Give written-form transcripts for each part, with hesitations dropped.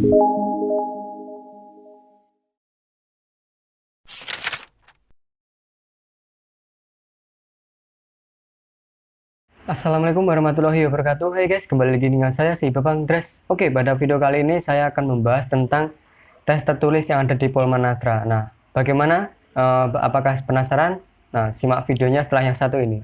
Assalamualaikum warahmatullahi wabarakatuh. Hai guys, kembali lagi dengan saya si Babang Dres. Oke, pada video kali ini saya akan membahas tentang tes tertulis yang ada di Polmanastra. Nah, bagaimana? Apakah penasaran? Nah, simak videonya setelah yang satu ini.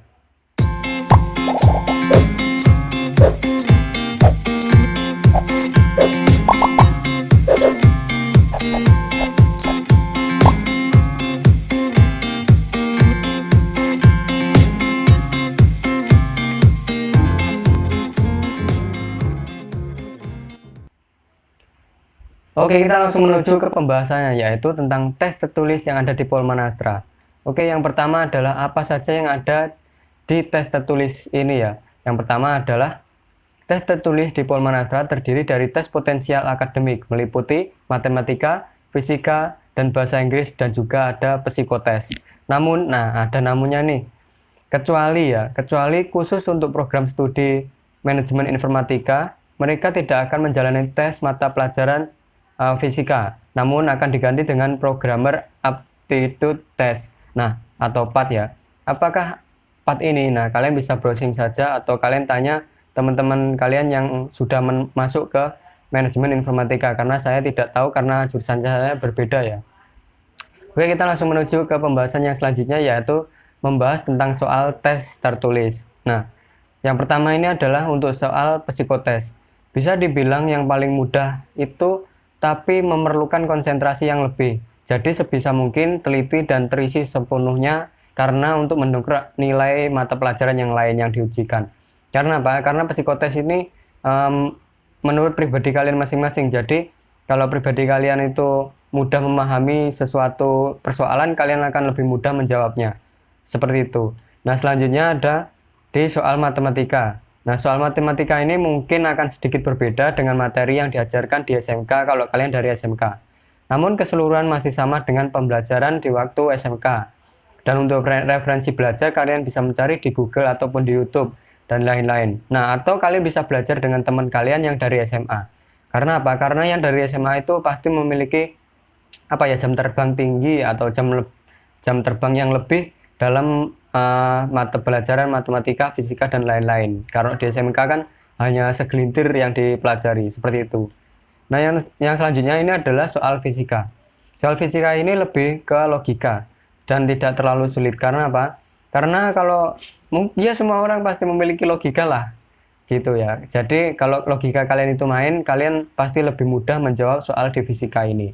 Oke, kita langsung menuju ke pembahasannya, yaitu tentang tes tertulis yang ada di Polmanastra. Oke, yang pertama adalah apa saja yang ada di tes tertulis ini ya. Yang pertama adalah tes tertulis di Polmanastra terdiri dari tes potensial akademik, meliputi matematika, fisika, dan bahasa Inggris, dan juga ada psikotes. Namun, ada namunnya nih. Kecuali khusus untuk program studi manajemen informatika, mereka tidak akan menjalani tes mata pelajaran fisika, namun akan diganti dengan Programmer Aptitude Test, atau PAT ya. Apakah PAT ini? Kalian bisa browsing saja atau kalian tanya teman-teman kalian yang sudah masuk ke manajemen informatika, karena saya tidak tahu karena jurusan saya berbeda ya. Oke, kita langsung menuju ke pembahasan yang selanjutnya, yaitu membahas tentang soal tes tertulis. Yang pertama ini adalah untuk soal psikotes. Bisa dibilang yang paling mudah itu, tapi memerlukan konsentrasi yang lebih. Jadi sebisa mungkin teliti dan terisi sepenuhnya, karena untuk mendongkrak nilai mata pelajaran yang lain yang diujikan. Karena apa? Karena psikotes ini menurut pribadi kalian masing-masing. Jadi kalau pribadi kalian itu mudah memahami sesuatu persoalan, kalian akan lebih mudah menjawabnya. Seperti itu. Selanjutnya ada di soal matematika. Soal matematika ini mungkin akan sedikit berbeda dengan materi yang diajarkan di SMK kalau kalian dari SMK. Namun keseluruhan masih sama dengan pembelajaran di waktu SMK. Dan untuk referensi belajar kalian bisa mencari di Google ataupun di YouTube dan lain-lain. Atau kalian bisa belajar dengan teman kalian yang dari SMA. Karena apa? Karena yang dari SMA itu pasti memiliki jam terbang tinggi atau jam terbang yang lebih dalam mata pelajaran matematika, fisika, dan lain-lain. Kalau di SMK kan hanya segelintir yang dipelajari, seperti itu. Yang selanjutnya ini adalah soal fisika. Soal fisika ini lebih ke logika dan tidak terlalu sulit. Karena apa? Karena kalau ya semua orang pasti memiliki logika lah, gitu ya. Jadi kalau logika kalian itu main, kalian pasti lebih mudah menjawab soal di fisika ini.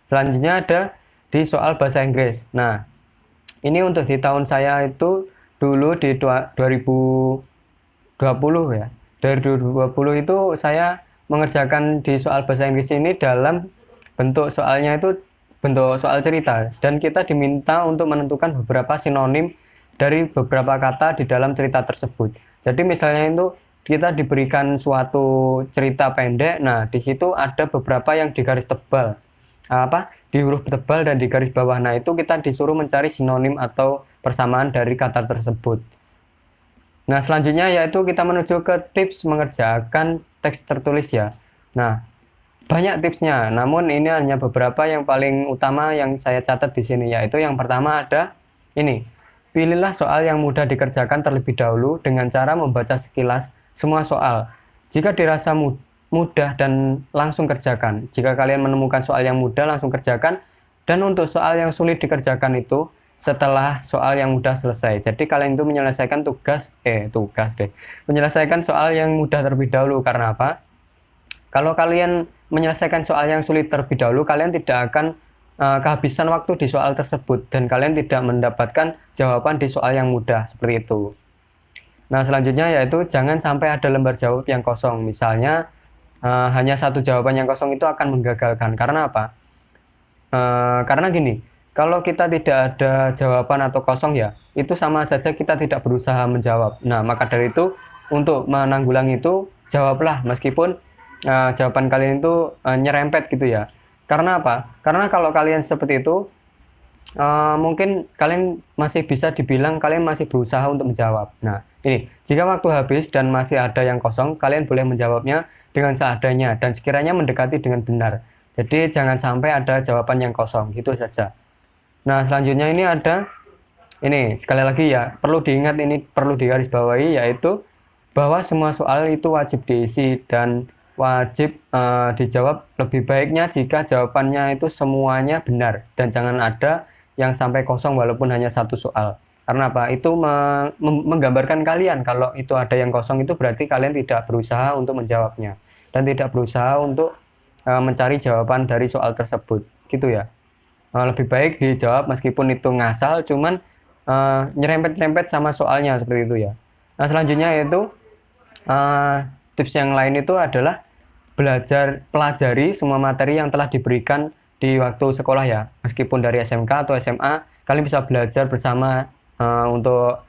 Selanjutnya ada di soal bahasa Inggris. Ini untuk di tahun saya itu dulu di 2020 ya. Dari 2020 itu saya mengerjakan di soal bahasa Inggris ini dalam bentuk soalnya itu bentuk soal cerita. Dan kita diminta untuk menentukan beberapa sinonim dari beberapa kata di dalam cerita tersebut. Jadi misalnya itu kita diberikan suatu cerita pendek, di situ ada beberapa yang di garis tebal. Di huruf tebal dan di garis bawah. Itu kita disuruh mencari sinonim atau persamaan dari kata tersebut. Selanjutnya yaitu kita menuju ke tips mengerjakan teks tertulis ya. Banyak tipsnya, namun ini hanya beberapa yang paling utama yang saya catat di sini, yaitu yang pertama ada ini. Pilihlah soal yang mudah dikerjakan terlebih dahulu dengan cara membaca sekilas semua soal. Jika dirasa mudah dan langsung kerjakan. Jika kalian menemukan soal yang mudah, langsung kerjakan. Dan untuk soal yang sulit dikerjakan itu setelah soal yang mudah selesai. Jadi kalian itu menyelesaikan menyelesaikan soal yang mudah terlebih dahulu. Karena apa? Kalau kalian menyelesaikan soal yang sulit terlebih dahulu, kalian tidak akan kehabisan waktu di soal tersebut. Dan kalian tidak mendapatkan jawaban di soal yang mudah. Seperti itu. Selanjutnya yaitu jangan sampai ada lembar jawab yang kosong. Misalnya, hanya satu jawaban yang kosong itu akan menggagalkan. Karena apa? Karena gini, kalau kita tidak ada jawaban atau kosong ya, itu sama saja kita tidak berusaha menjawab. Maka dari itu, untuk menanggulangi itu, jawablah meskipun jawaban kalian itu nyerempet gitu ya. Karena apa? Karena kalau kalian seperti itu, mungkin kalian masih bisa dibilang kalian masih berusaha untuk menjawab. Ini, jika waktu habis dan masih ada yang kosong, kalian boleh menjawabnya dengan seadanya dan sekiranya mendekati dengan benar. Jadi jangan sampai ada jawaban yang kosong, gitu saja. Nah, selanjutnya ini ada, ini sekali lagi ya, perlu diingat, ini perlu digarisbawahi, yaitu bahwa semua soal itu wajib diisi dan wajib dijawab. Lebih baiknya jika jawabannya itu semuanya benar dan jangan ada yang sampai kosong walaupun hanya satu soal. Karena apa? Itu menggambarkan kalian kalau itu ada yang kosong, itu berarti kalian tidak berusaha untuk menjawabnya dan tidak berusaha untuk mencari jawaban dari soal tersebut, gitu ya. Lebih baik dijawab meskipun itu ngasal, cuman nyerempet-nyerempet sama soalnya, seperti itu ya. Nah, selanjutnya yaitu tips yang lain itu adalah pelajari semua materi yang telah diberikan di waktu sekolah ya. Meskipun dari SMK atau SMA, kalian bisa belajar bersama untuk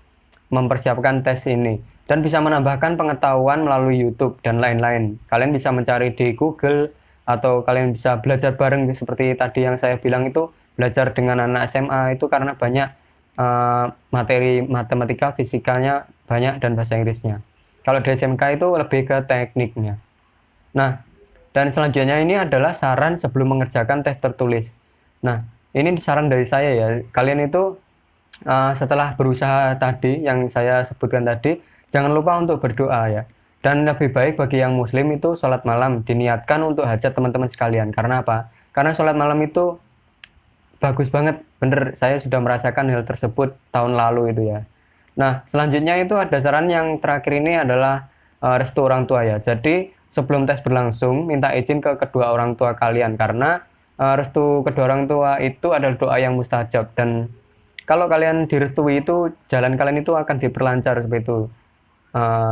mempersiapkan tes ini. Dan bisa menambahkan pengetahuan melalui YouTube dan lain-lain. Kalian bisa mencari di Google, atau kalian bisa belajar bareng seperti tadi yang saya bilang itu, belajar dengan anak SMA itu karena banyak materi matematika, fisikanya banyak, dan bahasa Inggrisnya. Kalau di SMK itu lebih ke tekniknya. Nah, dan selanjutnya ini adalah saran sebelum mengerjakan tes tertulis. Nah, ini saran dari saya ya, kalian itu setelah berusaha tadi yang saya sebutkan tadi, jangan lupa untuk berdoa ya. Dan lebih baik bagi yang muslim itu sholat malam diniatkan untuk hajat teman-teman sekalian. Karena apa? Karena sholat malam itu bagus banget, bener, saya sudah merasakan hal tersebut tahun lalu itu ya. Nah, selanjutnya itu ada saran yang terakhir, ini adalah restu orang tua ya. Jadi sebelum tes berlangsung, minta izin ke kedua orang tua kalian, karena restu kedua orang tua itu adalah doa yang mustajab, dan kalau kalian direstui itu jalan kalian itu akan diperlancar, seperti itu.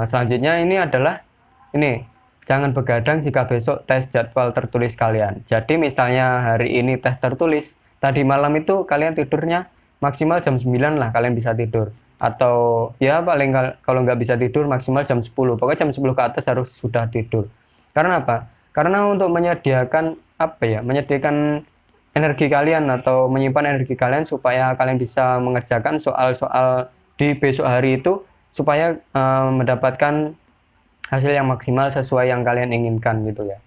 Selanjutnya ini adalah ini, jangan begadang jika besok tes jadwal tertulis kalian. Jadi misalnya hari ini tes tertulis, tadi malam itu kalian tidurnya maksimal jam 9 lah kalian bisa tidur. Atau ya paling kalau nggak bisa tidur maksimal jam 10. Pokoknya jam 10 ke atas harus sudah tidur. Karena apa? Karena untuk menyediakan menyediakan energi kalian atau menyimpan energi kalian supaya kalian bisa mengerjakan soal-soal di besok hari itu, supaya mendapatkan hasil yang maksimal sesuai yang kalian inginkan, gitu ya.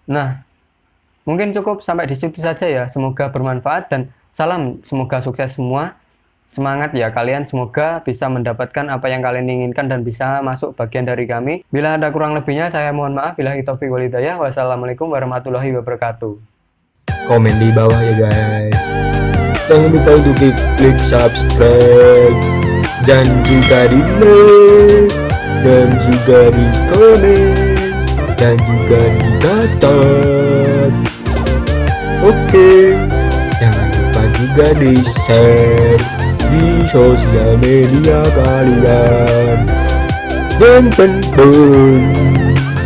Nah, mungkin cukup sampai di situ saja ya. Semoga bermanfaat dan salam, semoga sukses semua. Semangat ya kalian, semoga bisa mendapatkan apa yang kalian inginkan dan bisa masuk bagian dari kami. Bila ada kurang lebihnya saya mohon maaf. Billahi taufiq wal hidayah. Wassalamualaikum warahmatullahi wabarakatuh. Komen di bawah ya guys. Jangan lupa untuk klik subscribe dan juga di like dan juga di komen dan juga di catat. Oke, jangan lupa juga di share di sosial media kalian. Dan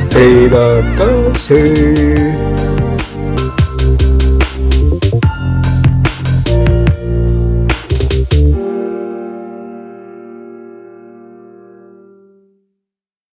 terima kasih.